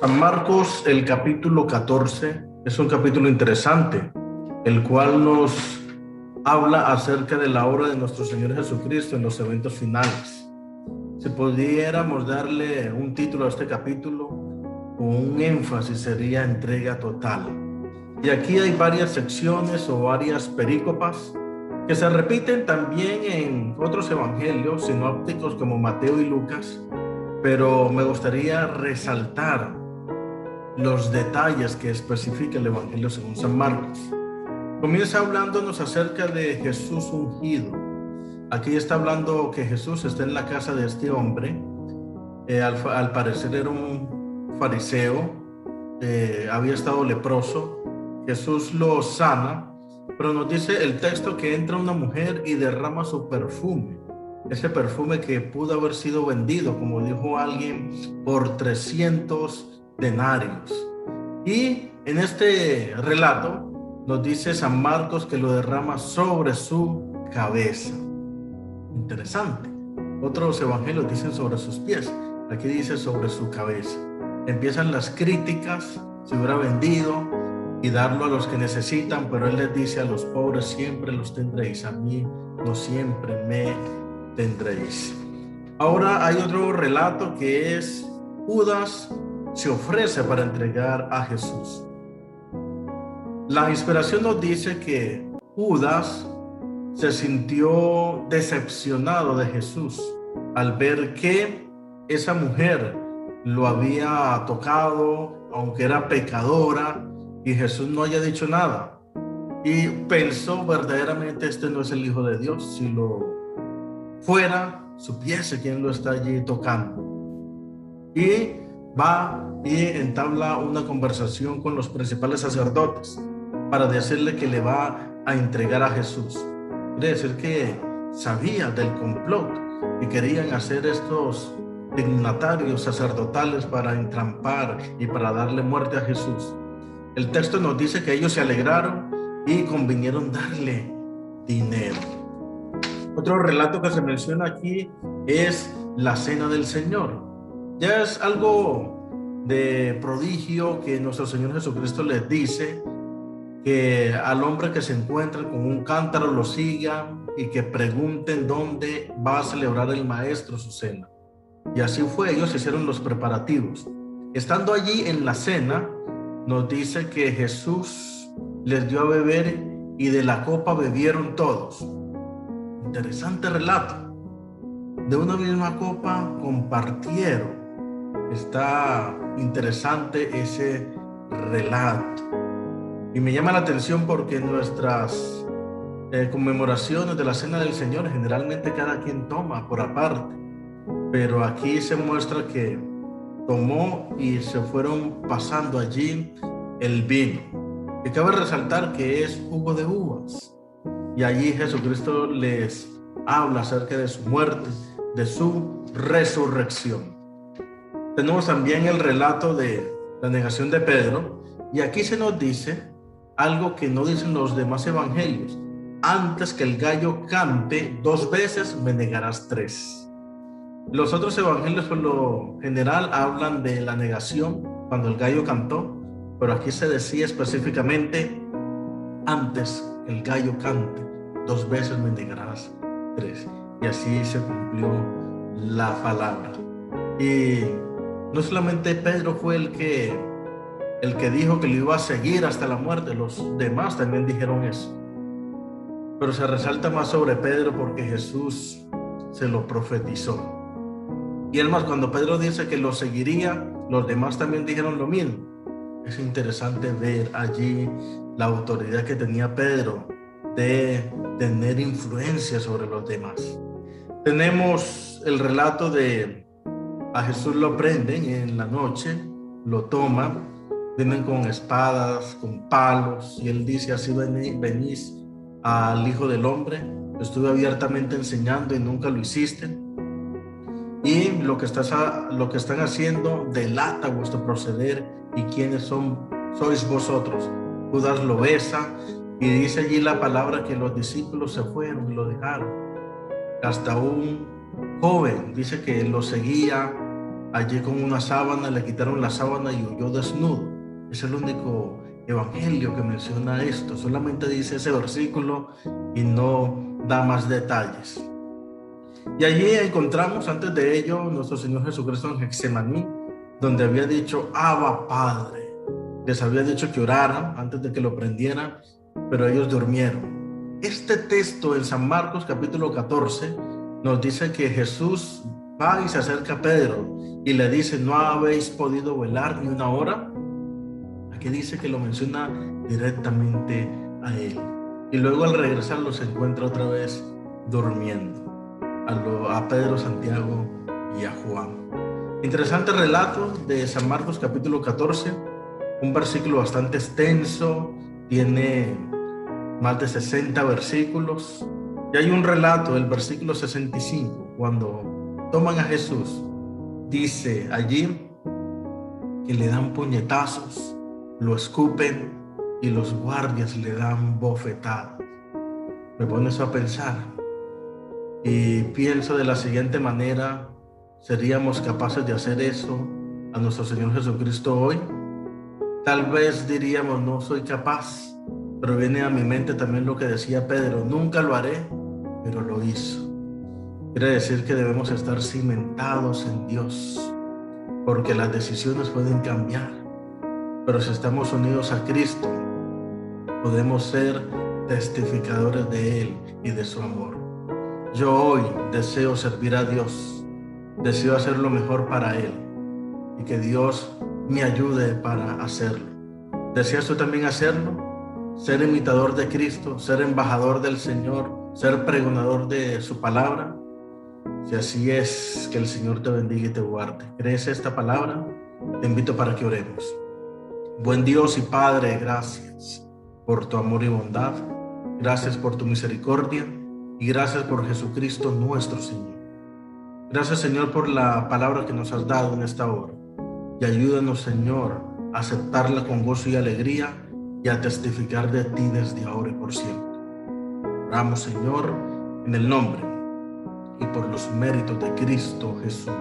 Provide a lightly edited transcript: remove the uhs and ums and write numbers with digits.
San Marcos, el capítulo 14, es un capítulo interesante, el cual nos habla acerca de la obra de nuestro Señor Jesucristo en los eventos finales. Si pudiéramos darle un título a este capítulo, con un énfasis, sería entrega total. Y aquí hay varias secciones o varias perícopas que se repiten también en otros evangelios sinópticos como Mateo y Lucas, pero me gustaría resaltar los detalles que especifica el Evangelio según San Marcos. Comienza hablándonos acerca de Jesús ungido. Aquí está hablando que Jesús está en la casa de este hombre. Al parecer era un fariseo, había estado leproso. Jesús lo sana, pero nos dice el texto que entra una mujer y derrama su perfume. Ese perfume que pudo haber sido vendido, como dijo alguien, por 300 denarios. Y en este relato nos dice San Marcos que lo derrama sobre su cabeza. Interesante. Otros evangelios dicen sobre sus pies. Aquí dice sobre su cabeza. Empiezan las críticas, si hubiera vendido y darlo a los que necesitan, pero él les dice: a los pobres siempre los tendréis, a mí no siempre me tendréis. Ahora hay otro relato que es Judas se ofrece para entregar a Jesús. La inspiración nos dice que Judas se sintió decepcionado de Jesús al ver que esa mujer lo había tocado, aunque era pecadora, y Jesús no haya dicho nada. Y pensó verdaderamente: este no es el Hijo de Dios. Si lo fuera, supiese quién lo está allí tocando. Y va y entabla una conversación con los principales sacerdotes para decirle que le va a entregar a Jesús. Quiere decir que sabía del complot y querían hacer estos dignatarios sacerdotales para entrampar y para darle muerte a Jesús. El texto nos dice que ellos se alegraron y convinieron darle dinero. Otro relato que se menciona aquí es la cena del Señor. Ya es algo de prodigio que nuestro Señor Jesucristo les dice que al hombre que se encuentra con un cántaro lo sigan y que pregunten dónde va a celebrar el maestro su cena. Y así fue, ellos hicieron los preparativos. Estando allí en la cena, nos dice que Jesús les dio a beber y de la copa bebieron todos. Interesante relato. De una misma copa compartieron. Está interesante ese relato. Y me llama la atención porque en nuestras conmemoraciones de la Cena del Señor generalmente cada quien toma por aparte. Pero aquí se muestra que tomó y se fueron pasando allí el vino. Y cabe resaltar que es jugo de uvas. Y allí Jesucristo les habla acerca de su muerte, de su resurrección. Tenemos también el relato de la negación de Pedro, y aquí se nos dice algo que no dicen los demás evangelios: antes que el gallo cante 2 veces me negarás 3. Los otros evangelios por lo general hablan de la negación cuando el gallo cantó, pero aquí se decía específicamente: antes que el gallo cante 2 veces me negarás 3. Y así se cumplió la palabra. Y no solamente Pedro fue el que dijo que lo iba a seguir hasta la muerte, los demás también dijeron eso. Pero se resalta más sobre Pedro porque Jesús se lo profetizó. Y además, cuando Pedro dice que lo seguiría, los demás también dijeron lo mismo. Es interesante ver allí la autoridad que tenía Pedro de tener influencia sobre los demás. Tenemos el relato de a Jesús lo prenden en la noche, lo toman, vienen con espadas, con palos, y él dice: así venís al Hijo del Hombre. Estuve abiertamente enseñando y nunca lo hiciste. Y lo que están haciendo delata vuestro proceder. ¿Y quiénes sois vosotros? Judas lo besa y dice allí la palabra que los discípulos se fueron y lo dejaron. Hasta un joven dice que lo seguía allí con una sábana, le quitaron la sábana y huyó desnudo. Es el único evangelio que menciona esto, solamente dice ese versículo y no da más detalles. Y allí encontramos, antes de ello, nuestro Señor Jesucristo en Getsemaní, donde había dicho Abba Padre. Les había dicho que oraran antes de que lo prendieran, pero ellos durmieron. Este texto en San Marcos capítulo 14 nos dice que Jesús va y se acerca a Pedro y le dice: ¿no habéis podido velar ni una hora? Aquí dice que lo menciona directamente a él. Y luego al regresar los encuentra otra vez durmiendo, a Pedro, Santiago y a Juan. Interesante relato de San Marcos capítulo 14, un versículo bastante extenso, tiene más de 60 versículos. Y hay un relato, el versículo 65, cuando toman a Jesús, dice allí que le dan puñetazos, lo escupen y los guardias le dan bofetadas. Me pone eso a pensar y pienso de la siguiente manera: ¿seríamos capaces de hacer eso a nuestro Señor Jesucristo hoy? Tal vez diríamos: no soy capaz, pero viene a mi mente también lo que decía Pedro: nunca lo haré, pero lo hizo. Quiere decir que debemos estar cimentados en Dios, porque las decisiones pueden cambiar, pero si estamos unidos a Cristo, podemos ser testificadores de Él y de su amor. Yo hoy deseo servir a Dios, deseo hacer lo mejor para Él y que Dios me ayude para hacerlo. ¿Deseas tú también hacerlo? Ser imitador de Cristo, ser embajador del Señor, ser pregonador de su palabra. Si así es, que el Señor te bendiga y te guarde. ¿Crees esta palabra? Te invito para que oremos. Buen Dios y Padre, gracias por tu amor y bondad, gracias por tu misericordia y gracias por Jesucristo nuestro Señor. Gracias, Señor, por la palabra que nos has dado en esta hora, y ayúdanos, Señor, a aceptarla con gozo y alegría y a testificar de ti desde ahora y por siempre. Oramos, Señor, en el nombre y por los méritos de Cristo Jesús.